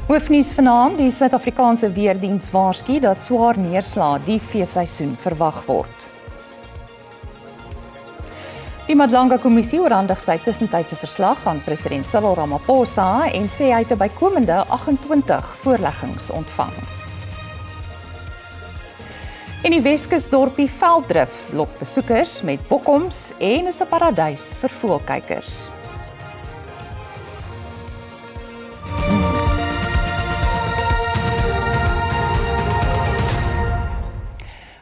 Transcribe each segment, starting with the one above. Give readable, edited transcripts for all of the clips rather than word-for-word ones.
Hoofnuus vanaand, die Suid-Afrikaanse weerdiens waarsku dat swaar neerslae die feesseisoen verwag word. Die Madlanga-kommissie oorhandig sy tussentydse verslag aan president Cyril Ramaphosa en sê hy het 'n bykomende 28 voorleggings ontvang. En die Weskusdorpie Velddrif lok besoekers met bokkoms en is 'n paradys vir voëlkykers.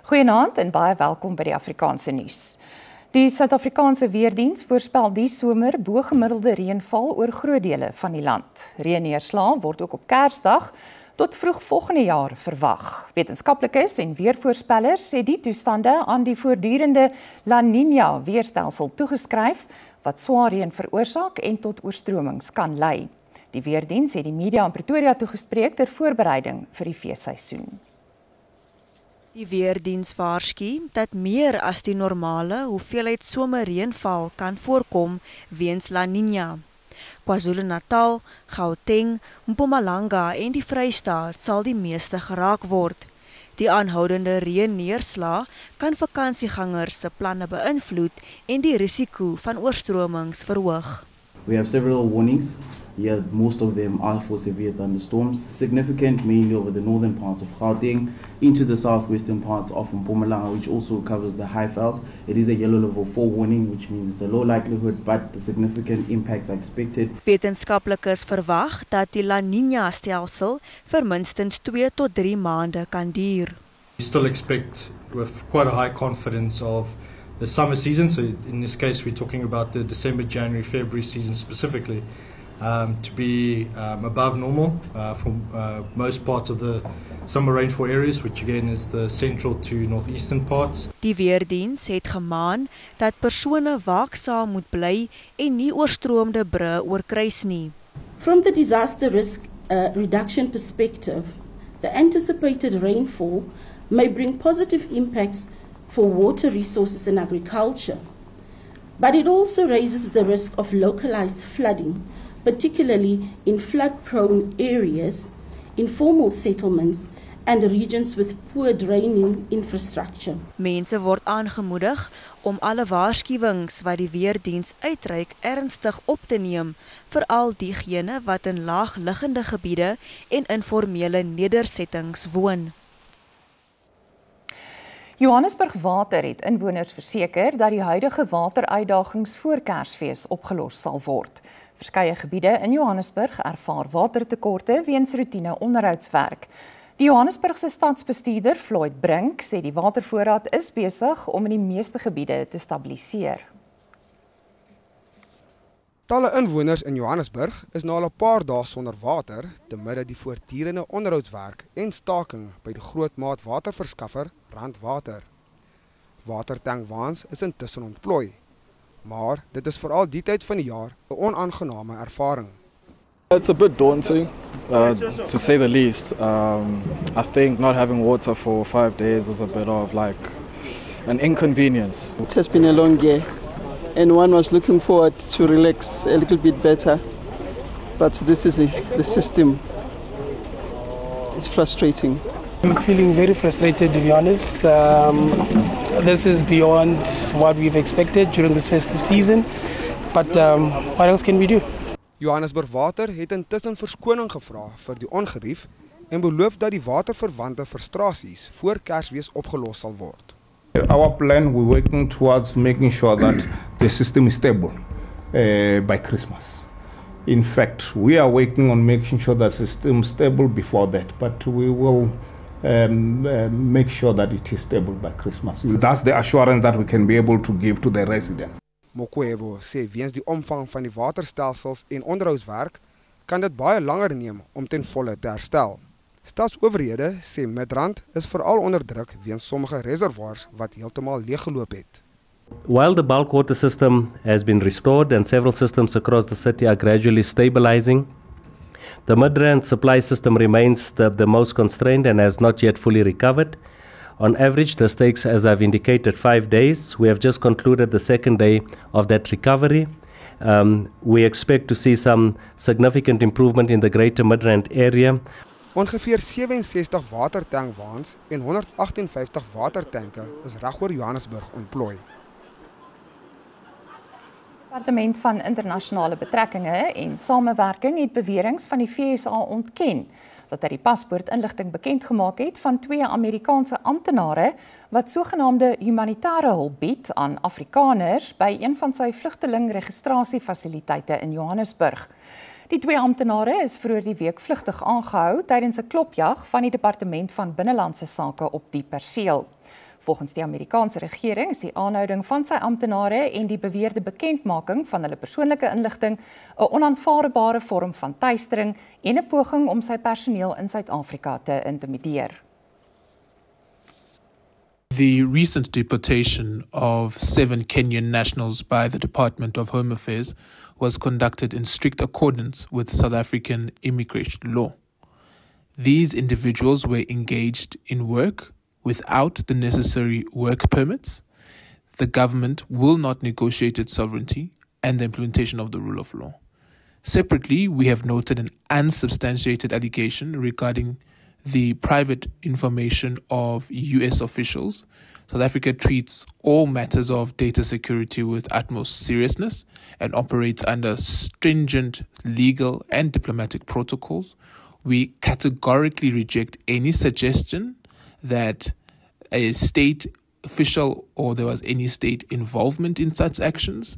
Goeienaand en baie welkom by die Afrikaanse nuus. Die Suid-Afrikaanse weerdiens voorspel die somer bo-gemiddelde reënval oor groot dele van die land. Reënneerslae word ook op Kersdag tot vroeg volgende jaar verwag. Wetenskaplikes en weervoorspellers sê die toestande aan die voortdurende La Niña weerstelsel toegeskryf wat swaar reën veroorsaak en tot oorstromings kan lei. Die weerdiens het die media in Pretoria toegespreek ter voorbereiding vir die feesseisoen. Die weerdiens waarsku dat meer as die normale hoeveelheid somerreënval kan voorkom weens La Niña. KwaZulu-Natal, Gauteng, Mpumalanga en die Vrystaat sal die meeste geraak word. Die aanhoudende reënneerslae kan vakansiegangers se planne beïnvloed en die risiko van oorstromings verhoog. We have several warnings. Yeah, most of them are for severe thunderstorms, significant mainly over the northern parts of Gauteng, into the southwestern parts of Mpumalanga, which also covers the Highveld. It is a yellow level 4 warning, which means it's a low likelihood, but the significant impacts are expected. Wetenskaplikes verwag dat die La Niña stelsel vir minstens 2 tot 3 maande kan duur. We still expect with quite a high confidence of the summer season, so in this case we're talking about the December, January, February season specifically. To be above normal for most parts of the summer rainfall areas, which again is the central to northeastern parts. Die weerdiens het gemaan dat persone waaksaam moet bly en nie oorstroomde brûe oorkruis nie. From the disaster risk reduction perspective, the anticipated rainfall may bring positive impacts for water resources and agriculture, but it also raises the risk of localized flooding, particularly in flood-prone areas, informal settlements, and regions with poor draining infrastructure. Mense word aangemoedig om alle waarskuwings wat die weerdiens uitreik ernstig op te neem, veral diegene wat in laagliggende gebiede en informele nedersettings woon. Johannesburg Water het inwoners verseker dat die huidige wateruitdagings voor Kersfees opgelos sal word. Verskeie gebiede in Johannesburg ervaar watertekorte weens roetine onderhoudswerk. Die Johannesburgse stadsbestuurder Floyd Brink sê die watervoorraad is besig om in die meeste gebiede te stabiliseer. Talle inwoners in Johannesburg is na al 'n paar dae sonder water te midde die voortdurende onderhoudswerk en staking by die grootmaat waterverskaffer Randwater. Watertankwaans is intussen ontplooi, maar dit is veral die tyd van die jaar 'n onaangename ervaring. It's a bit daunting, to say the least. I think not having water for 5 days is a bit of like an inconvenience. It has been a long year, and one was looking forward to relax a little bit better, but this is the system. It's frustrating. I'm feeling very frustrated, to be honest. This is beyond what we've expected during this festive season, but what else can we do? Johannesburg Water het intussen verskoning gevra vir die ongerief en beloof dat die waterverwante frustrasies voor Kersfees opgelos sal word. Our plan, we're working towards making sure that the system is stable by Christmas. In fact, we are working on making sure that the system is stable before that, but we will make sure that it is stable by Christmas. That's the assurance that we can be able to give to the residents. Mokwebo sê weens die omvang van die waterstelsels en onderhoudswerk kan dit baie langer neem om ten volle te herstel. Stadsowerhede sê Midrand is veral onder druk weens sommige reservoirs wat heeltemal leeggeloop het. While the bulk water system has been restored and several systems across the city are gradually stabilizing, the Midrand supply system remains the most constrained and has not yet fully recovered. On average, this takes, as I've indicated, 5 days. We have just concluded the second day of that recovery, We expect to see some significant improvement in the Greater Midrand area. Ongeveer 67 watertankwaans en 158 watertanke is reg oor Johannesburg ontplooi. Departement van Internasionale Betrekkinge en Samewerking het beweringe van die FSA ontken dat hy die paspoortinligting bekend gemaak het van 2 Amerikaanse amptenare wat sogenaamde humanitêre hulp bied aan Afrikaners by een van sy vlugtelingregistrasiefasiliteite in Johannesburg. Die 2 amptenare is vroeër die week vlugtig aangehou tydens 'n klopjag van die Departement van Binnelandse Sake op die perseel. Volgens die Amerikaanse regering is die aanhouding van sy amptenare en die beweerde bekendmaking van hulle persoonlike inligting 'n onaanvaarbare vorm van teistering en 'n poging om sy personeel in Suid-Afrika te intimideer. The recent deportation of 7 Kenyan nationals by the Department of Home Affairs was conducted in strict accordance with South African immigration law. These individuals were engaged in work without the necessary work permits. The government will not negotiate its sovereignty and the implementation of the rule of law. Separately, we have noted an unsubstantiated allegation regarding the private information of US officials. South Africa treats all matters of data security with utmost seriousness and operates under stringent legal and diplomatic protocols. We categorically reject any suggestion that a state official or there was any state involvement in such actions.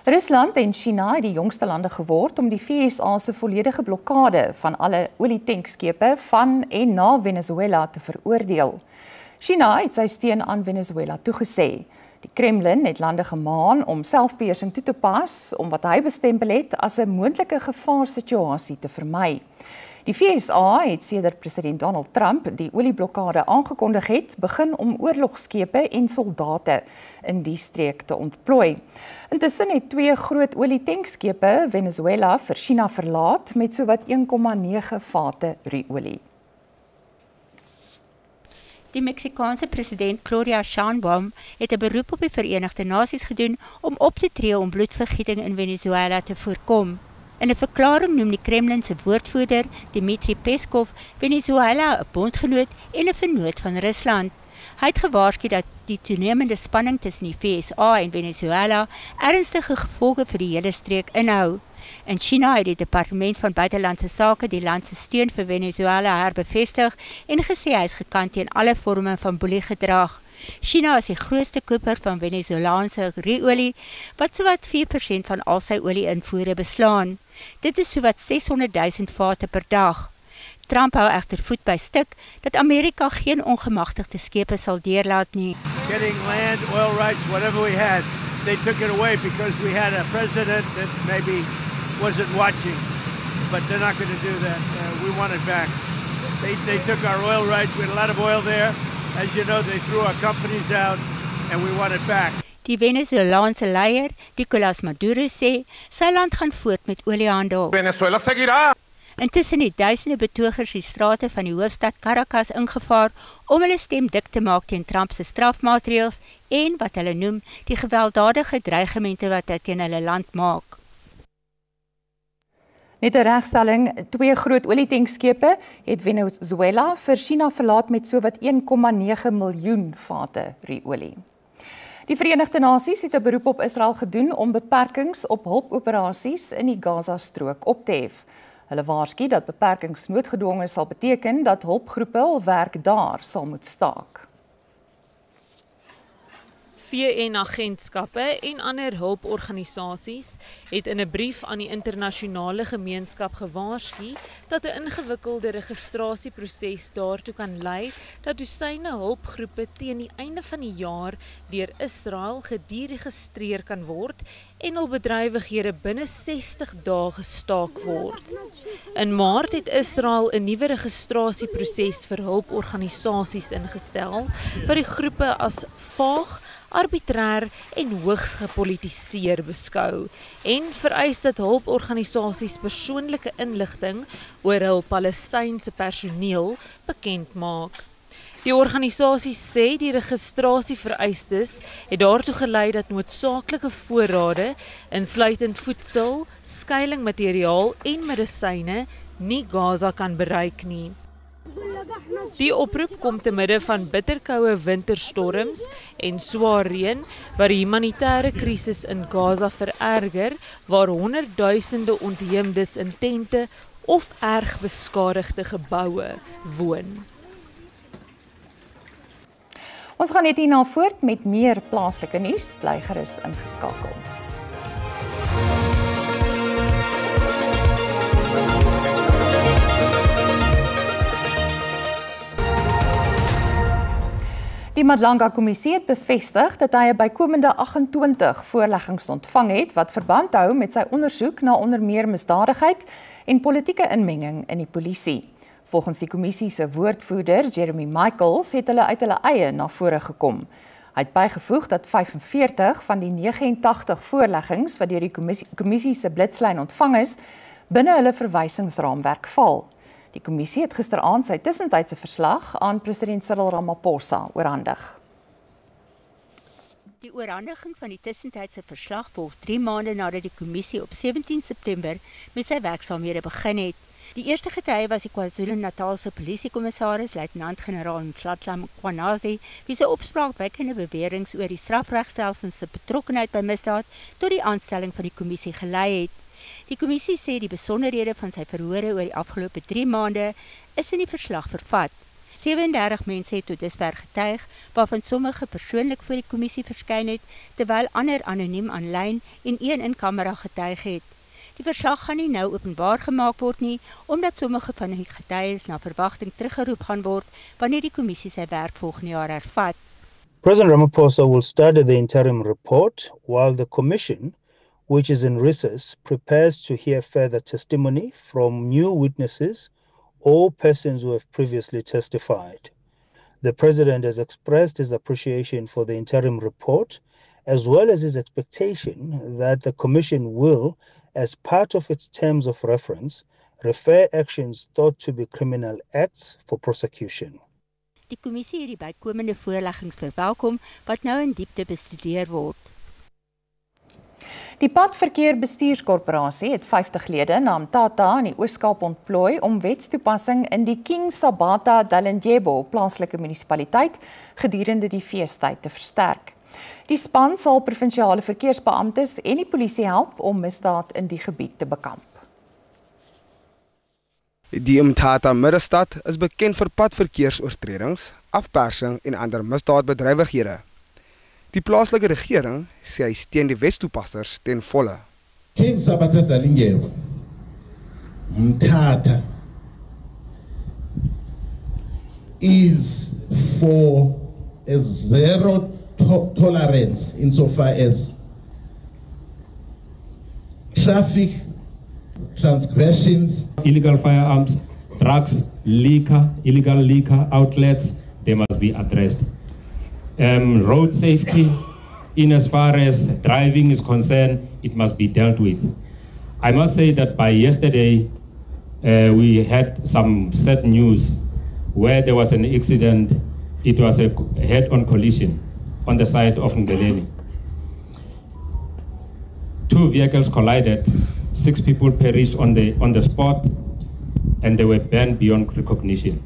Rusland en China het die jongste lande geword om die VSA se volledige blokkade van alle olietankschepe van en na Venezuela te veroordeel. China het sy steun aan Venezuela toegesê. Die Kremlin het lande gemaan om selfbeheersing toe te pas om wat hy bestempel het as 'n moontlike gevaarsituasie te vermy. Die VSA het sedert president Donald Trump die olieblokkade aangekondig het, begin om oorlogsschepe en soldate in die streek te ontplooi. Intussen het 2 groot olietankschepe Venezuela vir China verlaat met sowat 1,9 vate ruolie. Die Meksikaanse president Claudia Sheinbaum het 'n beroep op die Verenigde Nasies gedoen om op te tree om bloedvergieting in Venezuela te voorkom. In 'n verklaring noem die Kremlin se woordvoerder, Dmitry Peskov, Venezuela 'n bondgenoot en 'n vennoot van Rusland. Hy het gewaarsku dat die toenemende spanning tussen die VSA en Venezuela ernstige gevolge vir die hele streek inhou. In China het die Departement van Buitelandse Sake die land se steun vir Venezuela herbevestig en gesê hy is gekant teen alle vorme van boeliegedrag. China is die grootste koper van Venezolaanse ruolie, wat sowat 4% van al sy olie-invoere beslaan. Dit is sowat 600,000 vate per dag. Trump hou egter voet by stuk dat Amerika geen ongemagtigde skepe sal deurlaat nie. Getting land, oil rights, whatever we had, they took it away because we had a president that maybe wasn't watching, but they're not going to do that. We want it back. They took our oil rights. We had a lot of oil there. As you know, they threw our companies out and we want it back. Die Venezolaanse leier, Nicolás Maduro, sê sy land gaan voort met oliehandel. Venezuela seguirá. Intussen het duisende betogers die strate van die hoofstad Caracas ingevaar om hulle stem dik te maak teen Trump se strafmaatreëls en wat hulle noem die gewelddadige dreigemente wat hy teen hulle land maak. Net 'n regstelling, 2 groot olietankschepe het Venezuela vir China verlaat met sowat 1,9 miljoen vate ruolie. Die Verenigde Nasies het 'n beroep op Israel gedoen om beperkings op hulpoperasies in die Gaza-strook op te hef. Hulle waarsku dat beperkings noodgedwonge sal beteken dat hulpgroepe hul werk daar sal moet staak. VN-agentskappe en ander hulporganisasies het in 'n brief aan die internasionale gemeenskap gewaarsku dat 'n ingewikkelde registrasieproses daartoe kan lei dat dosyne hulpgroepe teen die einde van die jaar deur Israel gederegistreer kan word en hul bedrywighede binne 60 dae gestaak word. In Maart het Israel 'n nuwe registrasieproses vir hulporganisasies ingestel wat die groepe as vaag, arbitrair en hoogs gepolitiseer beskou en vereis dat hulporganisasies persoonlike inligting oor hul Palestynse personeel bekend maak. Die organisasie sê die registrasievereistes het daartoe gelei dat noodsaaklike voorrade, insluitend voedsel, skuilingmateriaal en medisyne, nie Gaza kan bereik nie. Die oproep kom te midde van bitterkoue winterstorms en swaar reën wat die humanitêre krisis in Gaza vererger, waar honderdduisende ontheemdes in tente of erg beskadigde geboue woon. Ons gaan net hierna voort met meer plaaslike nuus, bly gerus ingeskakel. Die Madlanga-kommissie het bevestig dat hy 'n bykomende 28 voorleggings ontvang het wat verband hou met sy ondersoek na onder meer misdadigheid en politieke inmenging in die polisie. Volgens die kommissie se woordvoerder, Jeremy Michaels, het hulle uit hulle eie na vore gekom. Hy het bygevoeg dat 45 van die 89 voorleggings wat deur die kommissie se blitslyn ontvang is, binne hulle verwysingsraamwerk val. Die kommissie het gisteraand sy tussentydse verslag aan president Cyril Ramaphosa oorhandig. Die oorhandiging van die tussentydse verslag volg 3 maande nadat die kommissie op 17 September met sy werksaamhede begin het. Die eerste getuie was die KwaZulu-Natalse polisiekommissaris, luitenant-generaal Mhlatla Mkhwanazi, wie sy opspraakwekkende beweringe oor die strafregstelsel se betrokkenheid by misdaad tot die aanstelling van die kommissie gelei het. Die kommissie sê die besonderhede van sy verhore oor die afgelope 3 maande is in die verslag vervat. 37 mense het tot dusver getuig, waarvan sommige persoonlik voor die kommissie verskyn het, terwyl ander anoniem aanlyn en 1 in kamera getuig het. Die verslag gaan nie nou openbaar gemaak word nie, omdat sommige van die getuies na verwagting teruggeroep gaan word wanneer die kommissie sy werk volgende jaar hervat. President Ramaphosa will study the interim report while the commission, which is in recess, prepares to hear further testimony from new witnesses or persons who have previously testified. The President has expressed his appreciation for the interim report, as well as his expectation that the Commission will, as part of its terms of reference, refer actions thought to be criminal acts for prosecution. Die kommissie het die bykomende voorleggings verwelkom wat nou in diepte bestudeer word. Die Padverkeer Bestuurskorporasie het 50 lede na Mthatha in die Oos-Kaap ontplooi om wetstoepassing in die King Sabata Dalindyebo plaaslike munisipaliteit gedurende die feestyd te versterk. Die span sal provinsiale verkeersbeamptes en die polisie help om misdaad in die gebied te bekamp. Die Mthatha Middestad is bekend vir padverkeersoortredings, afpersing en ander misdaadbedrywighede. Die plaaslike regering sê hy steun die wetstoepassers ten volle. King Sabata Dalindyebo, Mthatha is for a zero tolerance insofar as traffic transgressions, illegal firearms, drugs, liquor, illegal liquor outlets, they must be addressed. Road safety, in as far as driving is concerned, it must be dealt with. I must say that by yesterday, we had some sad news where there was an accident. It was a head-on collision on the side of Ngeleni. 2 vehicles collided, 6 people perished on the spot, and they were banned beyond recognition.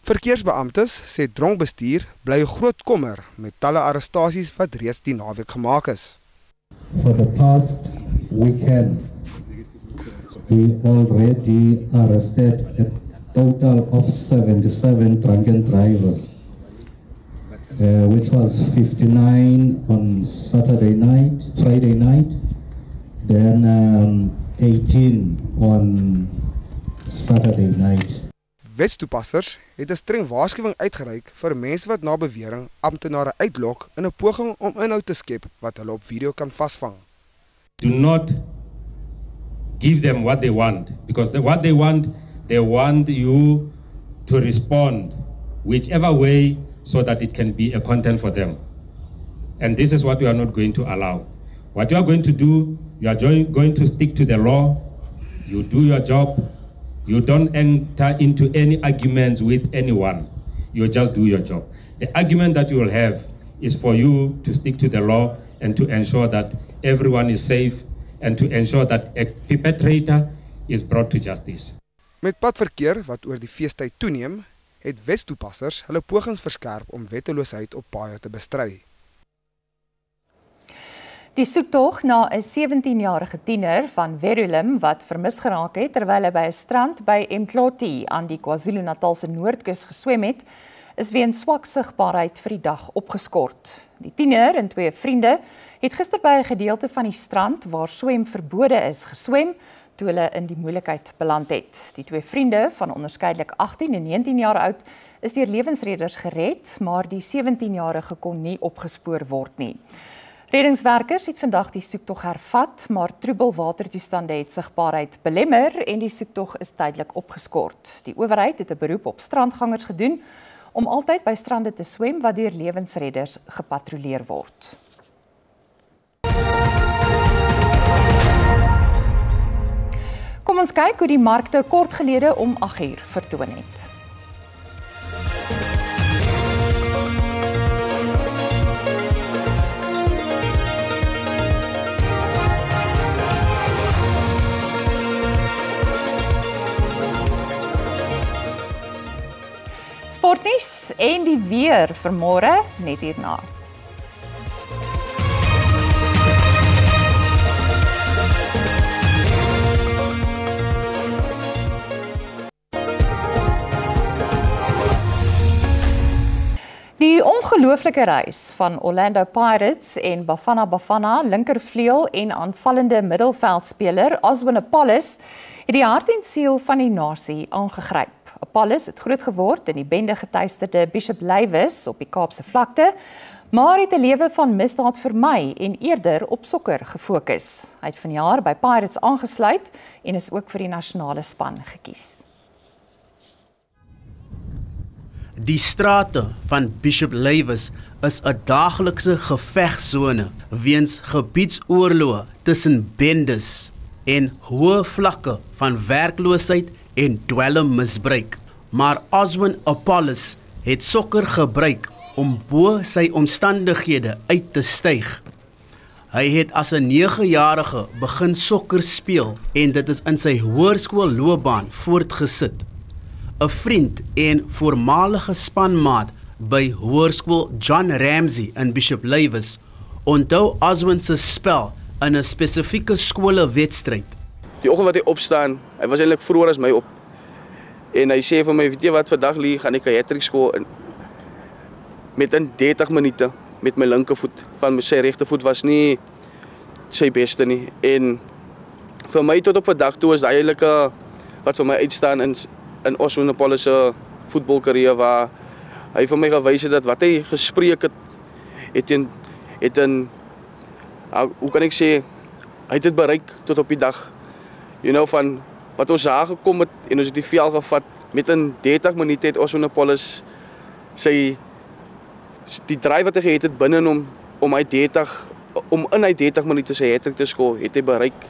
Verkeersbeamptes sê dronkbestuur bly 'n groot kommer met talle arrestasies wat reeds die naweek gemaak is. For the past weekend, we already arrested a total of 77 drunken drivers, which was 59 on Friday night, then 18 on Saturday night. Wetstoepassers het 'n streng waarskuwing uitgereik vir mense wat na bewering amptenare uitlok in 'n poging om inhoud te skep wat hulle op video kan vasvang. Do not give them what they want, because what they want you to respond whichever way so that it can be a content for them. And this is what we are not going to allow. What you are going to do, you are going to stick to the law, you do your job, you don't enter into any arguments with anyone. you just do your job. The argument that you will have is for you to stick to the law and to ensure that everyone is safe and to ensure that a perpetrator is brought to justice. Met padverkeer wat oor die feestyd toeneem, het Wes-toepassers hulle pogings verskerp om wetteloosheid op paaie te bestry. Die soektog na 'n 17-jarige tiener van Verulam wat vermis geraak het terwyl hy by 'n strand by Mthloti aan die KwaZulu-Natal se noordkus geswem het, is weens swak sigbaarheid vir die dag opgeskort. Die tiener en 2 vriende het gister by 'n gedeelte van die strand waar swem verbode is geswem toe hulle in die moeilikheid beland het. Die 2 vriende van onderskeidelik 18 en 19 jaar oud is deur lewensredders gered, maar die 17-jarige kon nie opgespoor word nie. Reddingswerkers het vandag die soektog hervat, maar troebel watertoestande het sigbaarheid belemmer en die soektog is tydelik opgeskort. Die owerheid het 'n beroep op strandgangers gedoen om altyd by strande te swem wat deur lewensredders gepatrolleer word. Kom ons kyk hoe die markte kort gelede om 8uur vertoon het. Sportnuus en die weer vir môre net hierna. Die ongelooflike reis van Orlando Pirates en Bafana Bafana linkervleuel en aanvallende middelveldspeler Oswin Apollos het die hart en siel van die nasie aangegryp. Apollos het groot geword in die bende getuisterde Bishop Lywes op die Kaapse vlakte, maar het 'n lewe van misdaad vermy en eerder op sokker gefokus. Hy het vanjaar by Pirates aangesluit en is ook vir die nasionale span gekies. Die strate van Bishop Lywes is 'n daaglikse gevegsone weens gebiedsoorloë tussen bendes en hoë vlakke van werkloosheid en dwelmmisbruik. Maar Oswin Apollos het sokker gebruik om bo sy omstandighede uit te styg. Hy het as 'n 9-jarige begin sokker speel en dit is in sy hoërskoolloopbaan voortgesit. 'n Vriend en voormalige spanmaat by hoërskool John Ramsey in Bishop Lywes onthou Oswin se spel in 'n spesifieke skoolwedstryd. Die oggend wat hy opstaan, hy was eintlik vroeër as my op. En hy sê vir my, weet jy wat, vandag gaan ek 'n hattrick skoor met in 30 minute met my linkervoet. Van sy regtervoet was nie sy beste nie. En vir my tot op vandag toe is hy eintlik wat vir my uitstaan in Oswin Apollos se voetbalkarriere waar hy vir my gewys het dat wat hy gespreek het in hoe kan ek sê, hy het dit bereik tot op die dag. Van wat ons daar gekom het en ons het die veld gevat, met in 30 minute het Oswin Apollos die drive wat hy gehad het binne hom om in hy 30 minute sy hattrick te skoor, het hy bereik.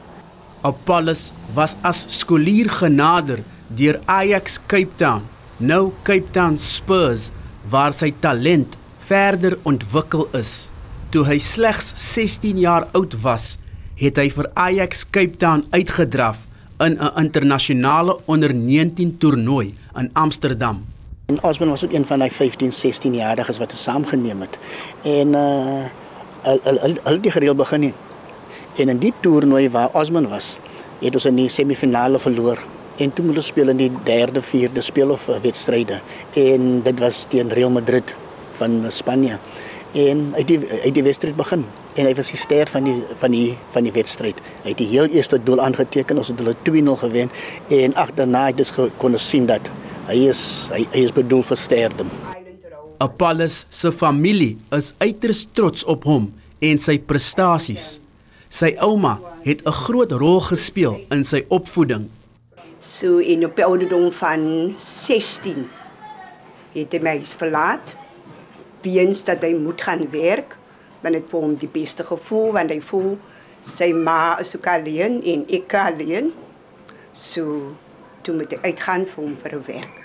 Apollos was as skolier genader deur Ajax Cape Town, nou Cape Town Spurs, waar sy talent verder ontwikkel is. Toe hy slegs 16 jaar oud was, het hy vir Ajax Cape Town uitgedraf in 'n internasionale onder 19 toernooi in Amsterdam. En Oswin was ook een van die 15, 16-jariges wat ons saamgeneem het. En al die gereeld begin nie. En in die toernooi waar Oswin was, het ons in die semifinale verloor. En toen moest ons spelen in die 3de, 4de speelwedstrijden. En dat was tegen Real Madrid van Spanje. En uit die wedstrijd begin. En hij was die ster van die wedstrijd. Hij heeft die heel eerste doel aangetekend, ons het 2-0 gewen. En achterna dus kon zien dat hij is bedoeld voor sterdom. Apollos se familie is uiters trots op hom en sy prestasies. Sy ouma het 'n groot rol gespeel in sy opvoeding. So in op die ouderdom van 16 het hy my verlaat. Weens dat hy moet gaan werk, want het vir hom die beste gevoel, want hy voel sy ma is ook alleen en ek alleen. So toe moet hy uitgaan vir hom vir 'n werk.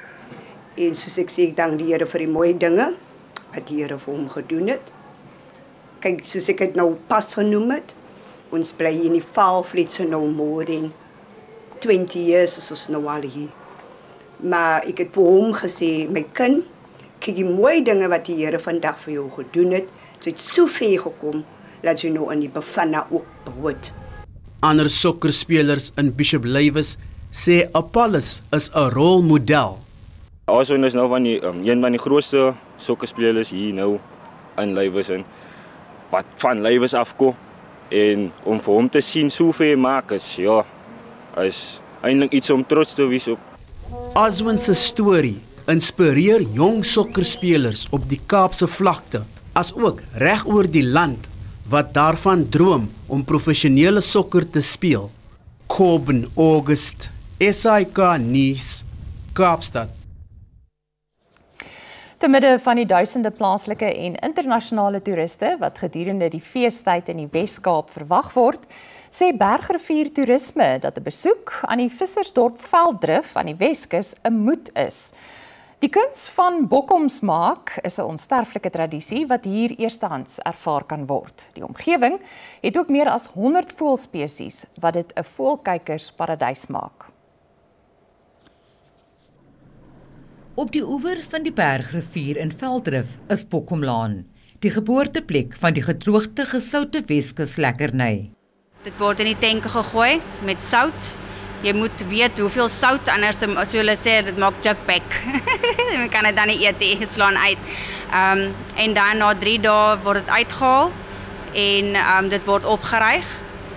En soos ek sê, ek dank die Here vir die mooi dinge wat die Here vir hom gedoen het. Kyk, soos ek het nou pas genoem het, ons bly in die Vaalvliet so nou more than 20 years is ons nou al hier. Maar ek het vir hom gesê, my kind, kyk die mooi dinge wat die Here vandag vir jou gedoen het, so het so ver gekom, dat jy nou in die Bafana ook behoort. Ander sokkerspelers in Bishop Lywes sê Apollos is 'n rolmodel. Oswin is nou van die een van die grootste sokkerspelers hier nou in Lywes en wat van Lywes afkom en om vir hom te sien soveel maak is eintlik iets om trots te wees op. Oswin se storie inspireer jong sokkerspelers op die Kaapse vlakte as ook reg oor die land wat daarvan droom om professionele sokker te speel. Corbin August, SAK nuus, Kaapstad. Te midde van die duisende plaaslike en internasionale toeriste wat gedurende die feestyd in die Wes-Kaap verwag word, sê Bergrivier Toerisme dat 'n besoek aan die vissersdorp Velddrif aan die Weskus 'n moet is. Die kuns van bokkoms maak is 'n onsterflike tradisie wat hier eerstehands ervaar kan word. Die omgewing het ook meer as 100 voëlspesies wat dit 'n voëlkykersparadys maak. Op die oewer van die Bergrivier in Velddrif is Bokkomlaan, die geboorteplek van die gedroogde gesoute Weskus lekkerny. Dit word in die tenke gegooi met sout. Jy moet weet hoeveel sout, anders so hulle sê dit maak jukback. Jy kan dit dan nie eet nie, slaan uit. En dan na 3 dae word dit uitgehaal en dit word opgeryg,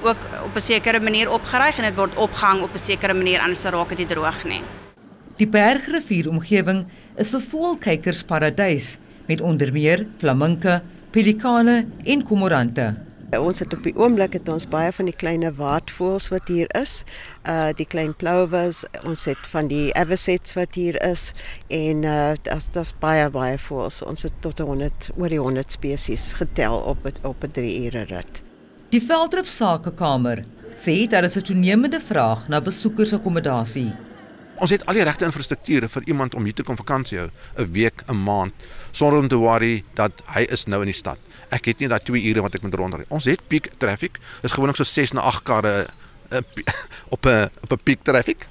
ook op 'n sekere manier opgeryg en dit word opgehang op 'n sekere manier, anders raak dit nie droog nie. Die Bergrivier omgewing is 'n voëlkykersparadys met onder meer flaminke, pelikane en kormorante. Ons het op die oomblik het ons baie van die klein waardvoëls wat hier is, die klein plovers, ons het van die avocets wat hier is en daar's baie voëls. Ons het tot oor die 100 spesies getel op 'n 3 ure rit. Die Velddrif Sakekamer sê daar is 'n toenemende vraag na besoekersakkommodasie. Ons het al die regte infrastrukture vir iemand om hier te kom vakansie hou, 'n week, 'n maand, sonder om te worry dat hy is nou in die stad. Ek het nie daai 2 ure wat ek moet rondry. Ons het peak traffic, dis gewoonlik so 6 na 8 karre op 'n peak traffic.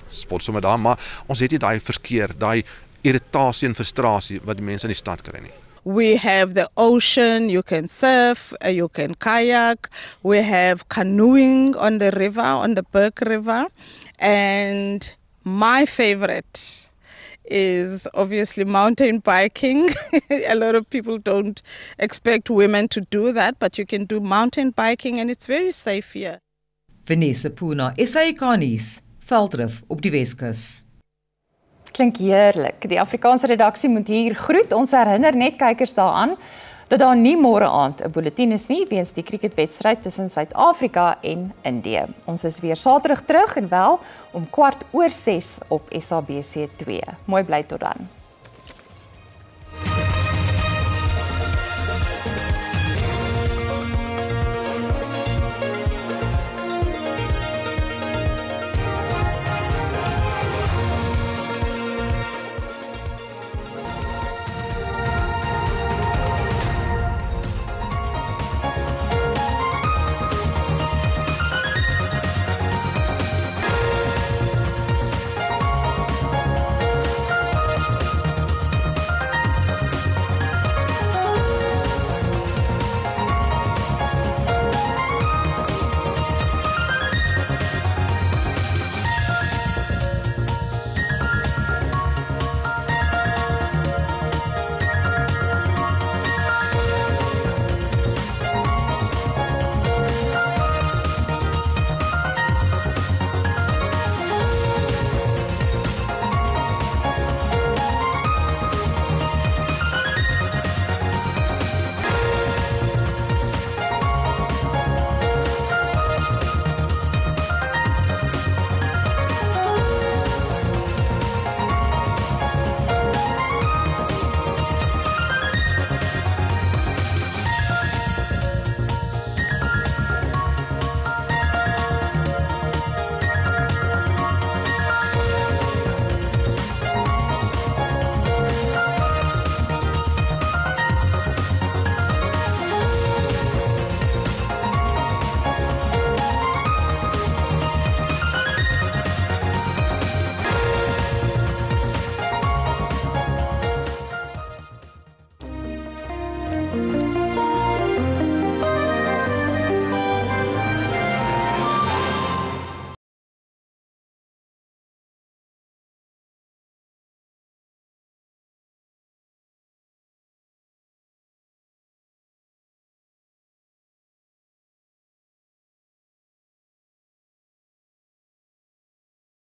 Spot sommer daar, maar ons het nie daai verkeer, daai irritasie en frustrasie wat die mense in die stad kry nie. We have the ocean, you can surf, you can kayak, we have canoeing on the river, on the Burke River, and my favorite is obviously mountain biking. A lot of people don't expect women to do that, but you can do mountain biking and it's very safe here. Vanessa Puna, SAK nuus, Velddrif op die Weskus. Klink heerlik. Die Afrikaanse redaksie moet hier groet. Ons herinner net kykers daaraan dat daar nie môre aand 'n bulletin is nie weens die cricketwedstryd tussen Suid-Afrika en Indië. Ons is weer Saterdag terug en wel om 6:15 op SABC2. Mooi bly tot dan.